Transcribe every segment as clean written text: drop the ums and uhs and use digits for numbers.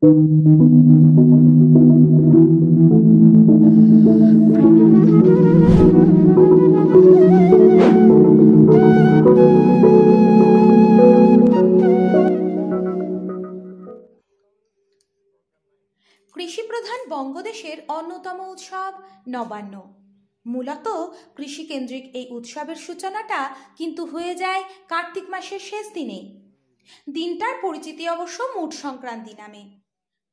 কৃষিপ্রধান বঙ্গদেশের অন্যতম উৎসব নবান্ন। মূলত কৃষিকেন্দ্রিক এই উৎসবের সূচনাটা কিন্তু হয়ে যায় কার্তিক মাসের শেষ দিনে। দিনটার পরিচিতি অবশ্য মুট সংক্রান্তি নামে।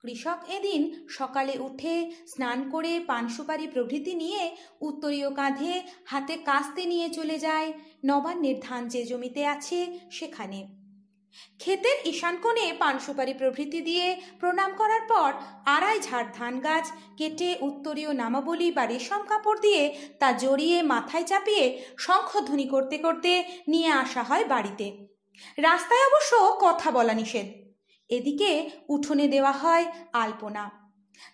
কৃষক এদিন সকালে উঠে স্নান করে পান সুপারি প্রভৃতি নিয়ে উত্তরীয় কাঁধে হাতে কাস্তে নিয়ে চলে যায় নবান্নের ধান যে জমিতে আছে সেখানে। ক্ষেতের ঈশান কোণে পান সুপারি প্রভৃতি দিয়ে প্রণাম করার পর আড়াই ঝাড় ধান গাছ কেটে উত্তরীয় নামাবলী বা রেশম কাপড় দিয়ে তা জড়িয়ে মাথায় চাপিয়ে শঙ্খধ্বনি করতে করতে নিয়ে আসা হয় বাড়িতে। রাস্তায় অবশ্য কথা বলা নিষেধ। এদিকে উঠোনে দেওয়া হয় আলপনা,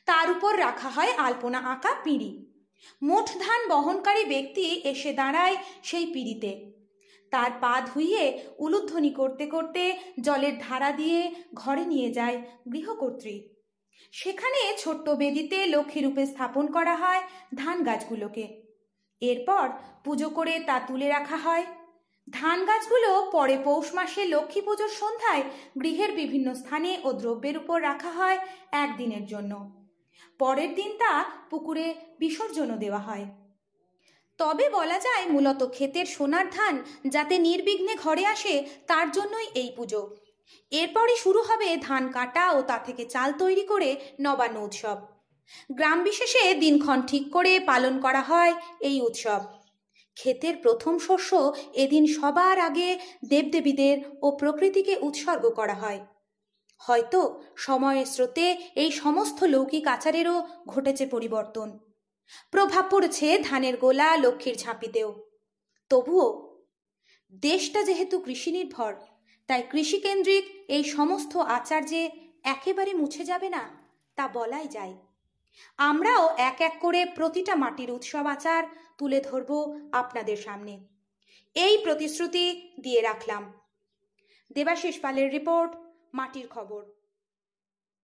তার উপর রাখা হয় আলপনা আঁকা পিঁড়ি। মোট ধান বহনকারী ব্যক্তি এসে দাঁড়ায় সেই পিঁড়িতে, তার পা ধুইয়ে উলুধ্বনি করতে করতে জলের ধারা দিয়ে ঘরে নিয়ে যায় গৃহকর্ত্রী। সেখানে ছোট্ট বেদিতে লক্ষ্মী রূপে স্থাপন করা হয় ধান গাছগুলোকে। এরপর পুজো করে তা তুলে রাখা হয়। ধান গাছগুলো পরে পৌষ মাসে লক্ষ্মী পুজোর সন্ধ্যায় গৃহের বিভিন্ন স্থানে ও দ্রব্যের উপর রাখা হয় একদিনের জন্য। পরের দিন তা পুকুরে বিসর্জনও দেওয়া হয়। তবে বলা যায় মূলত ক্ষেতের সোনার ধান যাতে নির্বিঘ্নে ঘরে আসে তার জন্যই এই পুজো। এরপরই শুরু হবে ধান কাটা ও তা থেকে চাল তৈরি করে নবান্ন উৎসব। গ্রাম বিশেষে দিনক্ষণ ঠিক করে পালন করা হয় এই উৎসব। ক্ষেতের প্রথম শস্য এদিন সবার আগে দেবদেবীদের ও প্রকৃতিকে উৎসর্গ করা হয়। হয়তো সময়ের স্রোতে এই সমস্ত লৌকিক আচারেরও ঘটেছে পরিবর্তন, প্রভাব পড়েছে ধানের গোলা লক্ষ্মীর ঝাঁপিতেও। তবুও দেশটা যেহেতু কৃষি নির্ভর, তাই কৃষিকেন্দ্রিক এই সমস্ত আচার যে একেবারে মুছে যাবে না তা বলাই যায়। আমরাও এক এক করে প্রতিটা মাটির উৎসব আচার তুলে ধরব আপনাদের সামনে, এই প্রতিশ্রুতি দিয়ে রাখলাম। দেবাশিস পালের রিপোর্ট, মাটির খবর।